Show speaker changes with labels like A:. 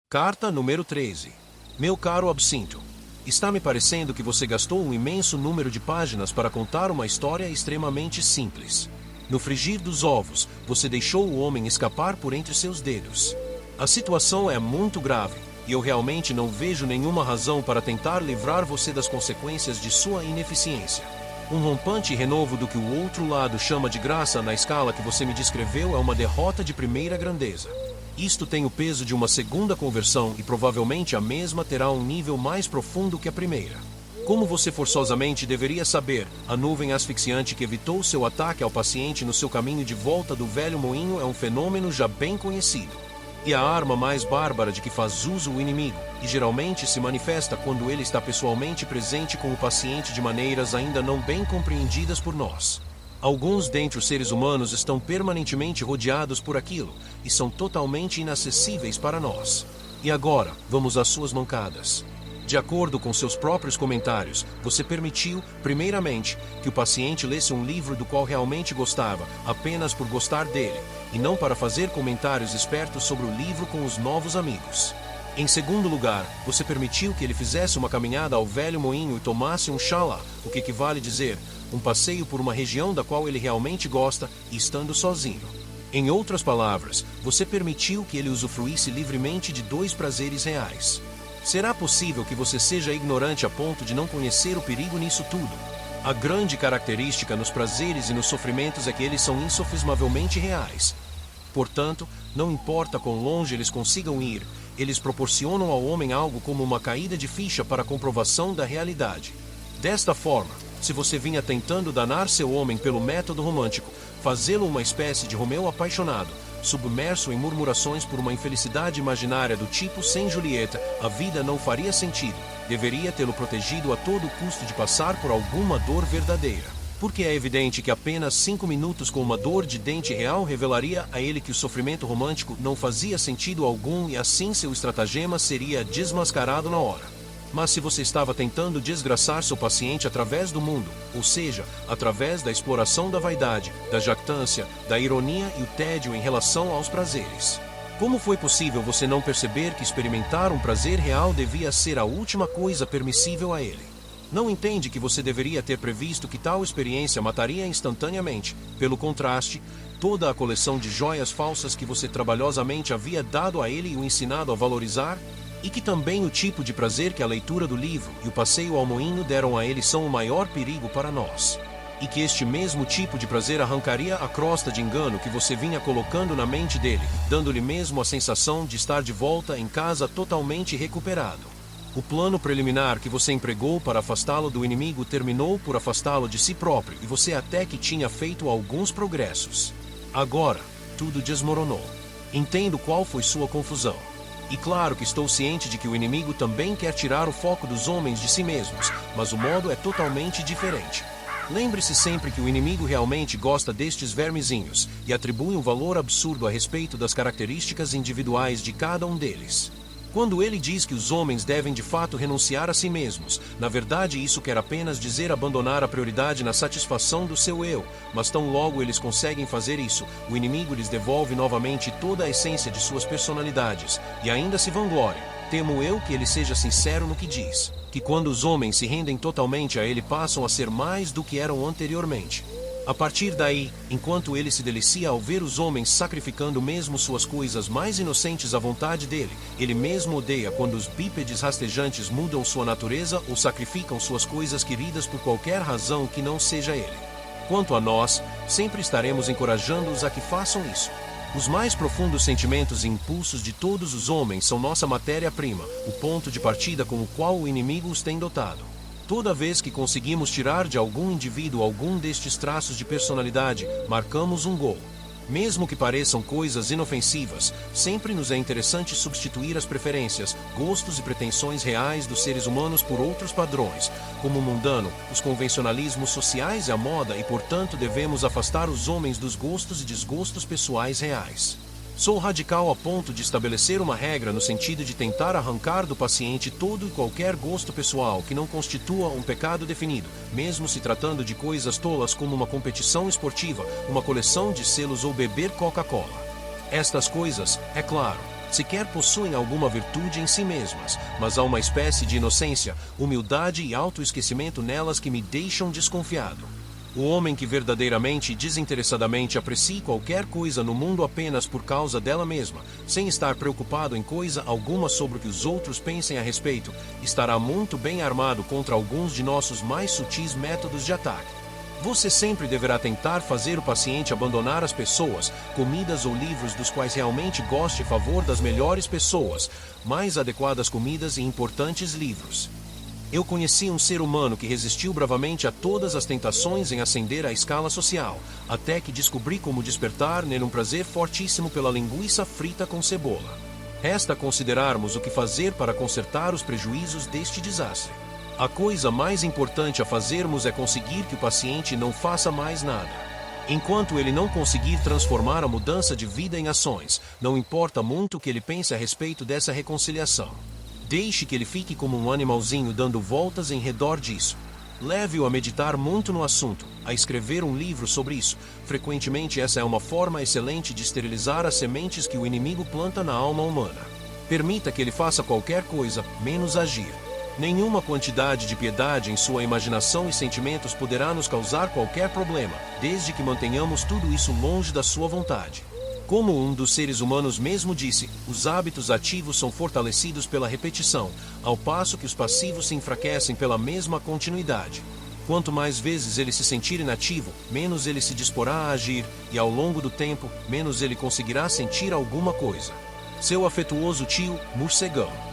A: Carta número 13. Meu caro Absinto, está me parecendo que você gastou um imenso número de páginas para contar uma história extremamente simples. No frigir dos ovos, você deixou o homem escapar por entre seus dedos. A situação é muito grave, e eu realmente não vejo nenhuma razão para tentar livrar você das consequências de sua ineficiência. Um rompante renovo do que o outro lado chama de graça na escala que você me descreveu é uma derrota de primeira grandeza. Isto tem o peso de uma segunda conversão e provavelmente a mesma terá um nível mais profundo que a primeira. Como você forçosamente deveria saber, a nuvem asfixiante que evitou seu ataque ao paciente no seu caminho de volta do velho moinho é um fenômeno já bem conhecido. E a arma mais bárbara de que faz uso o inimigo, e geralmente se manifesta quando ele está pessoalmente presente com o paciente de maneiras ainda não bem compreendidas por nós. Alguns dentre os seres humanos estão permanentemente rodeados por aquilo, e são totalmente inacessíveis para nós. E agora, vamos às suas mancadas. De acordo com seus próprios comentários, você permitiu, primeiramente, que o paciente lesse um livro do qual realmente gostava, apenas por gostar dele, e não para fazer comentários espertos sobre o livro com os novos amigos. Em segundo lugar, você permitiu que ele fizesse uma caminhada ao velho moinho e tomasse um chá lá, o que equivale a dizer, um passeio por uma região da qual ele realmente gosta, e estando sozinho. Em outras palavras, você permitiu que ele usufruísse livremente de dois prazeres reais. Será possível que você seja ignorante a ponto de não conhecer o perigo nisso tudo? A grande característica nos prazeres e nos sofrimentos é que eles são insofismavelmente reais. Portanto, não importa quão longe eles consigam ir, eles proporcionam ao homem algo como uma caída de ficha para a comprovação da realidade. Desta forma, se você vinha tentando danar seu homem pelo método romântico, fazê-lo uma espécie de Romeu apaixonado, submerso em murmurações por uma infelicidade imaginária do tipo sem Julieta, a vida não faria sentido, deveria tê-lo protegido a todo custo de passar por alguma dor verdadeira. Porque é evidente que apenas 5 minutos com uma dor de dente real revelaria a ele que o sofrimento romântico não fazia sentido algum e assim seu estratagema seria desmascarado na hora. Mas se você estava tentando desgraçar seu paciente através do mundo, ou seja, através da exploração da vaidade, da jactância, da ironia e o tédio em relação aos prazeres, como foi possível você não perceber que experimentar um prazer real devia ser a última coisa permissível a ele? Não entende que você deveria ter previsto que tal experiência mataria instantaneamente, pelo contraste, toda a coleção de joias falsas que você trabalhosamente havia dado a ele e o ensinado a valorizar? E que também o tipo de prazer que a leitura do livro e o passeio ao moinho deram a ele são o maior perigo para nós. E que este mesmo tipo de prazer arrancaria a crosta de engano que você vinha colocando na mente dele, dando-lhe mesmo a sensação de estar de volta em casa totalmente recuperado. O plano preliminar que você empregou para afastá-lo do inimigo terminou por afastá-lo de si próprio e você até que tinha feito alguns progressos. Agora, tudo desmoronou. Entendo qual foi sua confusão. E claro que estou ciente de que o inimigo também quer tirar o foco dos homens de si mesmos, mas o modo é totalmente diferente. Lembre-se sempre que o inimigo realmente gosta destes vermezinhos e atribui um valor absurdo a respeito das características individuais de cada um deles. Quando ele diz que os homens devem de fato renunciar a si mesmos, na verdade isso quer apenas dizer abandonar a prioridade na satisfação do seu eu, mas tão logo eles conseguem fazer isso, o inimigo lhes devolve novamente toda a essência de suas personalidades, e ainda se vangloria. Temo eu que ele seja sincero no que diz, que quando os homens se rendem totalmente a ele passam a ser mais do que eram anteriormente. A partir daí, enquanto ele se delicia ao ver os homens sacrificando mesmo suas coisas mais inocentes à vontade dele, ele mesmo odeia quando os bípedes rastejantes mudam sua natureza ou sacrificam suas coisas queridas por qualquer razão que não seja ele. Quanto a nós, sempre estaremos encorajando-os a que façam isso. Os mais profundos sentimentos e impulsos de todos os homens são nossa matéria-prima, o ponto de partida com o qual o inimigo os tem dotado. Toda vez que conseguimos tirar de algum indivíduo algum destes traços de personalidade, marcamos um gol. Mesmo que pareçam coisas inofensivas, sempre nos é interessante substituir as preferências, gostos e pretensões reais dos seres humanos por outros padrões, como o mundano, os convencionalismos sociais e a moda, e portanto devemos afastar os homens dos gostos e desgostos pessoais reais. Sou radical a ponto de estabelecer uma regra no sentido de tentar arrancar do paciente todo e qualquer gosto pessoal que não constitua um pecado definido, mesmo se tratando de coisas tolas como uma competição esportiva, uma coleção de selos ou beber Coca-Cola. Estas coisas, é claro, Sequer possuem alguma virtude em si mesmas, mas há uma espécie de inocência, humildade e autoesquecimento nelas que me deixam desconfiado. O homem que verdadeiramente e desinteressadamente aprecia qualquer coisa no mundo apenas por causa dela mesma, sem estar preocupado em coisa alguma sobre o que os outros pensem a respeito, estará muito bem armado contra alguns de nossos mais sutis métodos de ataque. Você sempre deverá tentar fazer o paciente abandonar as pessoas, comidas ou livros dos quais realmente goste em favor das melhores pessoas, mais adequadas comidas e importantes livros. Eu conheci um ser humano que resistiu bravamente a todas as tentações em ascender à escala social, até que descobri como despertar nele um prazer fortíssimo pela linguiça frita com cebola. Resta considerarmos o que fazer para consertar os prejuízos deste desastre. A coisa mais importante a fazermos é conseguir que o paciente não faça mais nada. Enquanto ele não conseguir transformar a mudança de vida em ações, não importa muito o que ele pense a respeito dessa reconciliação. Deixe que ele fique como um animalzinho dando voltas em redor disso. Leve-o a meditar muito no assunto, a escrever um livro sobre isso. Frequentemente essa é uma forma excelente de esterilizar as sementes que o inimigo planta na alma humana. Permita que ele faça qualquer coisa, menos agir. Nenhuma quantidade de piedade em sua imaginação e sentimentos poderá nos causar qualquer problema, desde que mantenhamos tudo isso longe da sua vontade. Como um dos seres humanos mesmo disse, os hábitos ativos são fortalecidos pela repetição, ao passo que os passivos se enfraquecem pela mesma continuidade. Quanto mais vezes ele se sentir inativo, menos ele se disporá a agir, e ao longo do tempo, menos ele conseguirá sentir alguma coisa. Seu afetuoso tio, Morcegão.